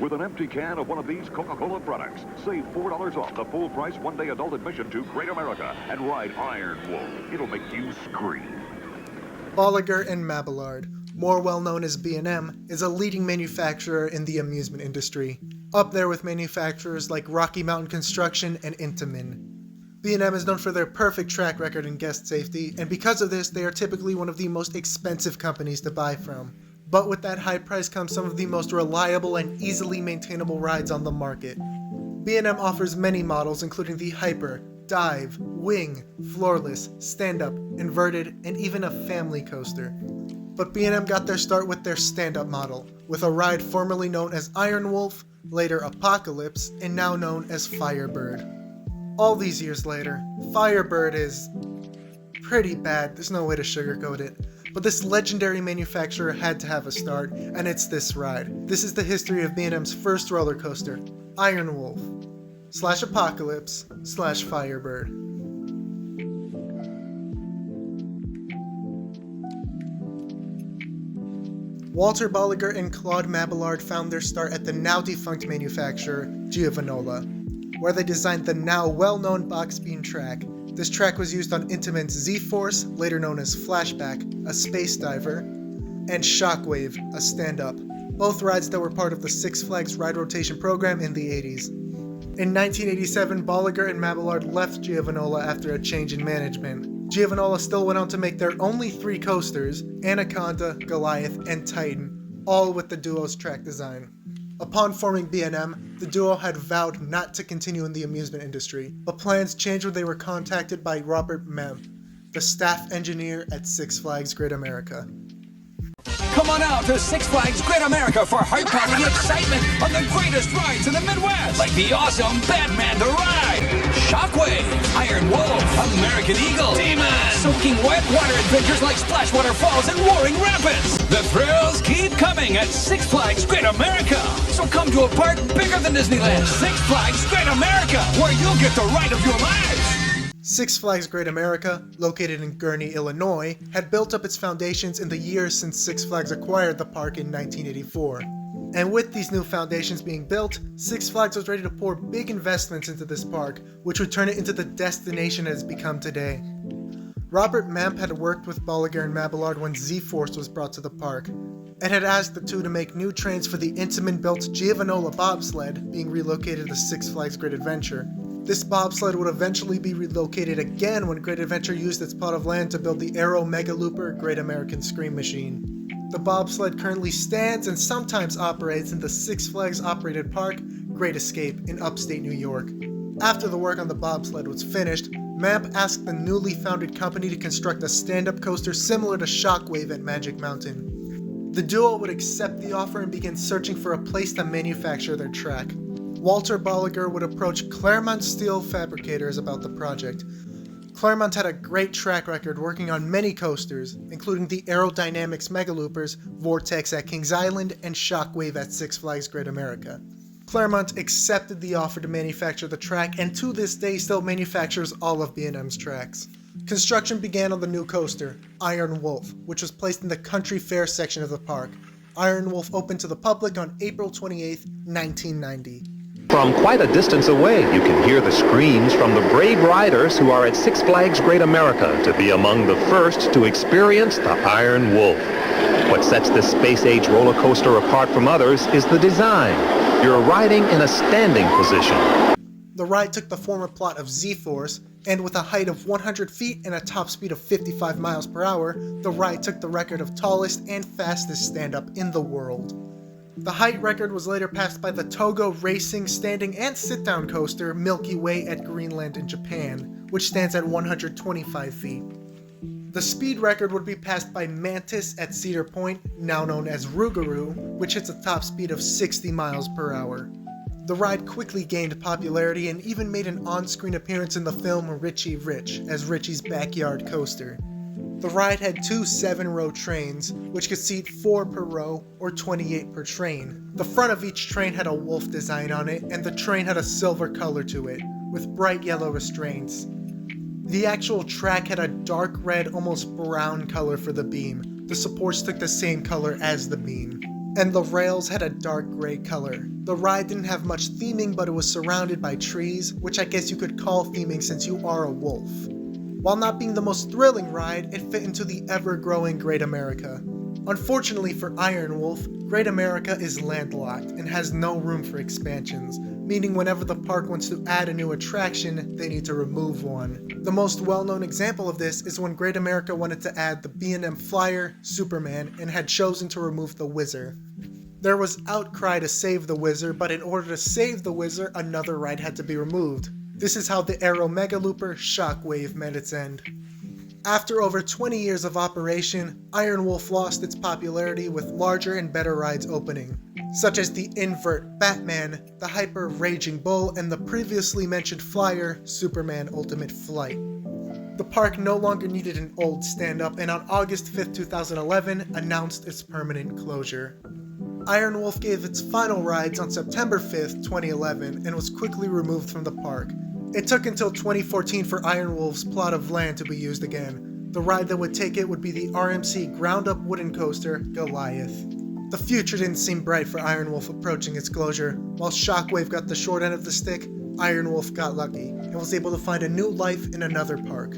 with an empty can of one of these Coca-Cola products. Save $4 off the full price one-day adult admission to Great America and ride Iron Wolf. It'll make you scream. Bolliger and Mabillard, more well known as B&M, is a leading manufacturer in the amusement industry, up there with manufacturers like Rocky Mountain Construction and Intamin. B&M is known for their perfect track record in guest safety, and because of this, they are typically one of the most expensive companies to buy from. But with that high price comes some of the most reliable and easily maintainable rides on the market. B&M offers many models including the Hyper, Dive, Wing, Floorless, Standup, Inverted, and even a family coaster. But B&M got their start with their Standup model, with a ride formerly known as Iron Wolf, later Apocalypse, and now known as Firebird. All these years later, Firebird is pretty bad, there's no way to sugarcoat it. But this legendary manufacturer had to have a start, and it's this ride. This is the history of B&M's first roller coaster, Iron Wolf / Apocalypse / Firebird. Walter Bolliger and Claude Mabillard found their start at the now defunct manufacturer, Giovanola, where they designed the now well-known box beam track. This track was used on Intamin's Z-Force, later known as Flashback, a space diver, and Shockwave, a stand-up, both rides that were part of the Six Flags ride rotation program in the 80s. In 1987, Bolliger and Mabillard left Giovanola after a change in management. Giovanola still went on to make their only 3 coasters, Anaconda, Goliath, and Titan, all with the duo's track design. Upon forming B&M, the duo had vowed not to continue in the amusement industry, but plans changed when they were contacted by Robert Memp, the staff engineer at Six Flags Great America. Come on out to Six Flags Great America for heart-pounding excitement on the greatest rides in the Midwest, like the awesome Batman the Ride, Shockwave, Iron Wolf, American Eagle, Demon, soaking wet water adventures like Splash Waterfalls and Roaring Rapids. The thrills keep coming at Six Flags Great America. So come to a park bigger than Disneyland, Six Flags Great America, where you'll get the ride of your lives. Six Flags Great America, located in Gurnee, Illinois, had built up its foundations in the years since Six Flags acquired the park in 1984. And with these new foundations being built, Six Flags was ready to pour big investments into this park, which would turn it into the destination it has become today. Robert Memp had worked with Bolliger and Mabillard when Z-Force was brought to the park, and had asked the two to make new trains for the Intamin-built Giovanola bobsled being relocated to Six Flags Great Adventure. This bobsled would eventually be relocated again when Great Adventure used its plot of land to build the Aero Mega Looper Great American Scream Machine. The bobsled currently stands and sometimes operates in the Six Flags operated park, Great Escape, in upstate New York. After the work on the bobsled was finished, Mamp asked the newly founded company to construct a stand-up coaster similar to Shockwave at Magic Mountain. The duo would accept the offer and begin searching for a place to manufacture their track. Walter Bolliger would approach Claremont Steel Fabricators about the project. Claremont had a great track record working on many coasters, including the Aerodynamics Megaloopers, Vortex at Kings Island, and Shockwave at Six Flags Great America. Claremont accepted the offer to manufacture the track, and to this day still manufactures all of B&M's tracks. Construction began on the new coaster, Iron Wolf, which was placed in the Country Fair section of the park. Iron Wolf opened to the public on April 28, 1990. From quite a distance away, you can hear the screams from the brave riders who are at Six Flags Great America to be among the first to experience the Iron Wolf. What sets this space-age roller coaster apart from others is the design. You're riding in a standing position. The ride took the former plot of Z-Force, and with a height of 100 feet and a top speed of 55 miles per hour, the ride took the record of tallest and fastest stand-up in the world. The height record was later passed by the Togo racing, standing, and sit-down coaster Milky Way at Greenland in Japan, which stands at 125 feet. The speed record would be passed by Mantis at Cedar Point, now known as Rougarou, which hits a top speed of 60 miles per hour. The ride quickly gained popularity and even made an on-screen appearance in the film Richie Rich as Richie's backyard coaster. The ride had 2 7-row trains, which could seat 4 per row or 28 per train. The front of each train had a wolf design on it, and the train had a silver color to it, with bright yellow restraints. The actual track had a dark red, almost brown color for the beam. The supports took the same color as the beam. and the rails had a dark gray color. The ride didn't have much theming, but it was surrounded by trees, which I guess you could call theming since you are a wolf. While not being the most thrilling ride, it fit into the ever-growing Great America. Unfortunately for Iron Wolf, Great America is landlocked and has no room for expansions, meaning whenever the park wants to add a new attraction, they need to remove one. The most well-known example of this is when Great America wanted to add the B&M Flyer, Superman, and had chosen to remove the Whizzer. There was outcry to save the Whizzer, but in order to save the Whizzer, another ride had to be removed. This is how the Aero Mega Looper Shockwave met its end. After over 20 years of operation, Iron Wolf lost its popularity with larger and better rides opening, such as the Invert Batman, the Hyper Raging Bull, and the previously mentioned Flyer, Superman Ultimate Flight. The park no longer needed an old stand-up, and on August 5, 2011, announced its permanent closure. Iron Wolf gave its final rides on September 5, 2011, and was quickly removed from the park. It took until 2014 for Iron Wolf's plot of land to be used again. The ride that would take it would be the RMC ground-up wooden coaster, Goliath. The future didn't seem bright for Iron Wolf approaching its closure. While Shockwave got the short end of the stick, Iron Wolf got lucky and was able to find a new life in another park.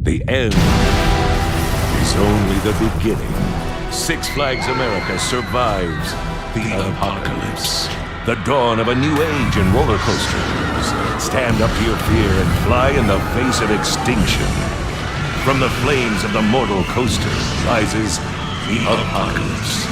The end is only the beginning. Six Flags America survives the apocalypse. The dawn of a new age in roller coasters. Stand up to your fear and fly in the face of extinction. From the flames of the mortal coaster rises the apocalypse.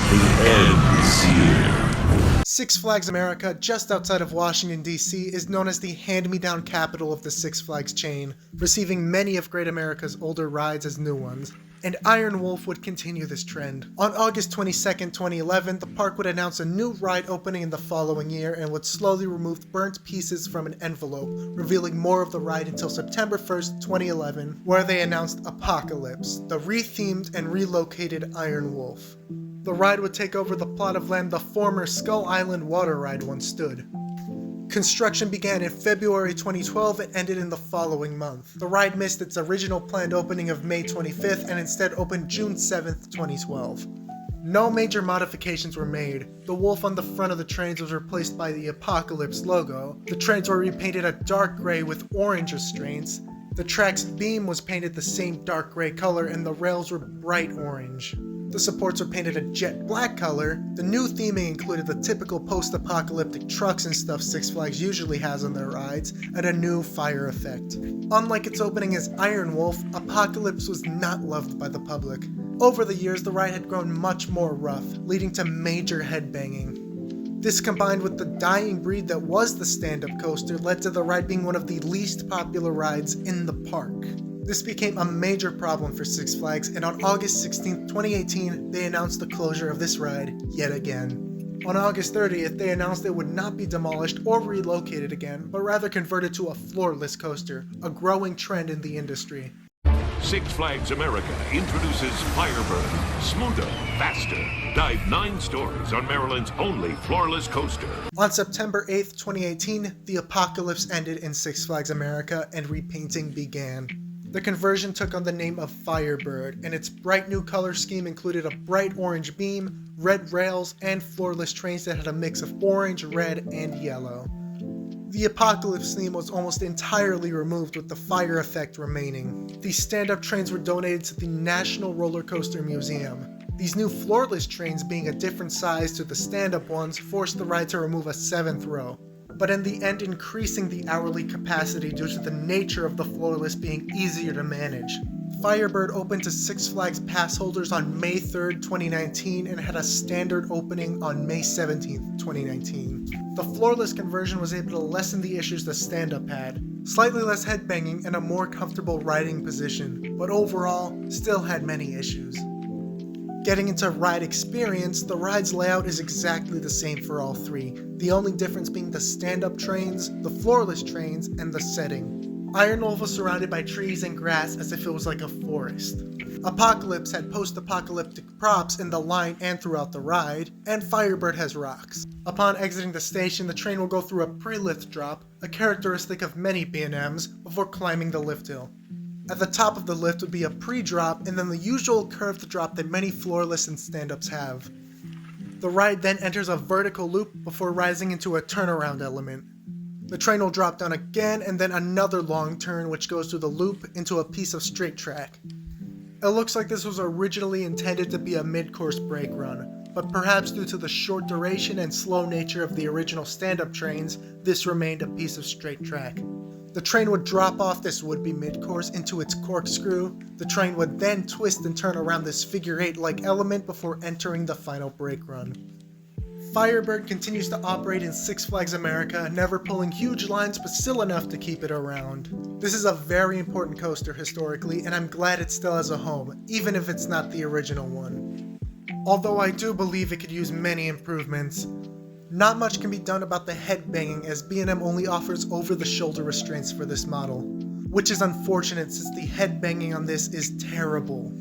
The end is here. Six Flags America, just outside of Washington, D.C., is known as the hand-me-down capital of the Six Flags chain, receiving many of Great America's older rides as new ones. And Iron Wolf would continue this trend. On August 22, 2011, the park would announce a new ride opening in the following year and would slowly remove burnt pieces from an envelope, revealing more of the ride until September 1, 2011, where they announced Apocalypse, the rethemed and relocated Iron Wolf. The ride would take over the plot of land the former Skull Island water ride once stood. Construction began in February 2012 and ended in the following month. The ride missed its original planned opening of May 25th and instead opened June 7th, 2012. No major modifications were made. The wolf on the front of the trains was replaced by the Apocalypse logo. The trains were repainted a dark gray with orange restraints. The track's beam was painted the same dark gray color and the rails were bright orange. The supports were painted a jet black color. The new theming included the typical post-apocalyptic trucks and stuff Six Flags usually has on their rides, and a new fire effect. Unlike its opening as Iron Wolf, Apocalypse was not loved by the public. Over the years, the ride had grown much more rough, leading to major headbanging. This combined with the dying breed that was the stand-up coaster led to the ride being one of the least popular rides in the park. This became a major problem for Six Flags, and on August 16, 2018, they announced the closure of this ride yet again. On August 30th, they announced it would not be demolished or relocated again, but rather converted to a floorless coaster, a growing trend in the industry. Six Flags America introduces Firebird. Smoother, faster. Dive 9 stories on Maryland's only floorless coaster. On September 8th, 2018, the apocalypse ended in Six Flags America and repainting began. The conversion took on the name of Firebird, and its bright new color scheme included a bright orange beam, red rails, and floorless trains that had a mix of orange, red, and yellow. The Apocalypse theme was almost entirely removed with the fire effect remaining. These stand-up trains were donated to the National Roller Coaster Museum. These new floorless trains, being a different size to the stand-up ones, forced the ride to remove a 7th row, but in the end increasing the hourly capacity due to the nature of the floorless being easier to manage. Firebird opened to Six Flags pass holders on May 3rd, 2019 and had a standard opening on May 17th, 2019. The floorless conversion was able to lessen the issues the stand-up had, slightly less headbanging and a more comfortable riding position, but overall still had many issues. Getting into ride experience, the ride's layout is exactly the same for all three, the only difference being the stand-up trains, the floorless trains, and the setting. Iron Wolf was surrounded by trees and grass as if it was like a forest. Apocalypse had post-apocalyptic props in the line and throughout the ride, and Firebird has rocks. Upon exiting the station, the train will go through a pre-lift drop, a characteristic of many B&Ms, before climbing the lift hill. At the top of the lift would be a pre-drop and then the usual curved drop that many floorless and stand-ups have. The ride then enters a vertical loop before rising into a turnaround element. The train will drop down again and then another long turn which goes through the loop into a piece of straight track. It looks like this was originally intended to be a mid-course brake run, but perhaps due to the short duration and slow nature of the original stand-up trains, this remained a piece of straight track. The train would drop off this would-be mid-course into its corkscrew. The train would then twist and turn around this figure-8-like element before entering the final brake run. Firebird continues to operate in Six Flags America, never pulling huge lines but still enough to keep it around. This is a very important coaster historically, and I'm glad it still has a home, even if it's not the original one. Although I do believe it could use many improvements. Not much can be done about the headbanging, as B&M only offers over-the-shoulder restraints for this model, which is unfortunate since the headbanging on this is terrible.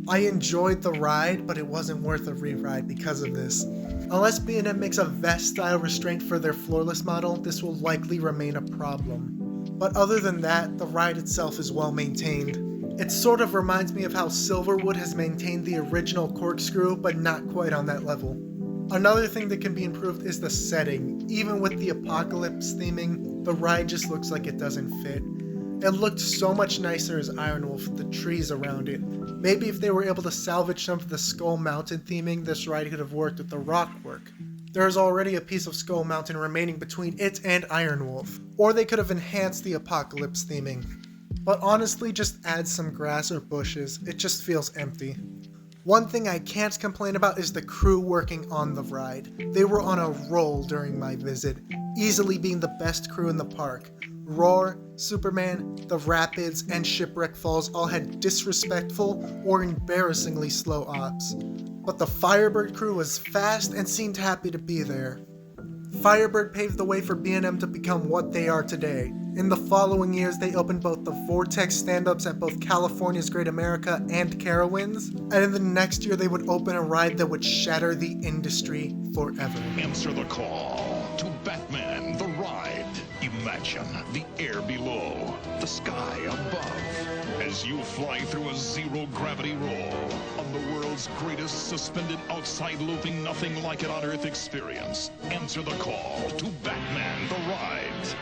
I enjoyed the ride, but it wasn't worth a re-ride because of this. Unless B&M makes a vest-style restraint for their Floorless model, this will likely remain a problem. But other than that, the ride itself is well maintained. It sort of reminds me of how Silverwood has maintained the original corkscrew, but not quite on that level. Another thing that can be improved is the setting. Even with the apocalypse theming, the ride just looks like it doesn't fit. It looked so much nicer as Iron Wolf with the trees around it. Maybe if they were able to salvage some of the Skull Mountain theming, this ride could have worked with the rock work. There is already a piece of Skull Mountain remaining between it and Iron Wolf. Or they could have enhanced the apocalypse theming. But honestly, just add some grass or bushes. It just feels empty. One thing I can't complain about is the crew working on the ride. They were on a roll during my visit, easily being the best crew in the park. Roar, Superman, the Rapids, and Shipwreck Falls all had disrespectful or embarrassingly slow ops. But the Firebird crew was fast and seemed happy to be there. Firebird paved the way for B&M to become what they are today. In the following years, they opened both the Vortex stand-ups at both California's Great America and Carowinds, and in the next year they would open a ride that would shatter the industry forever. Answer the call to Batman, the ride. Imagine the air below, the sky above, as you fly through a zero-gravity roll on the world's greatest suspended outside looping nothing like it on Earth experience. Answer the call to Batman, the ride.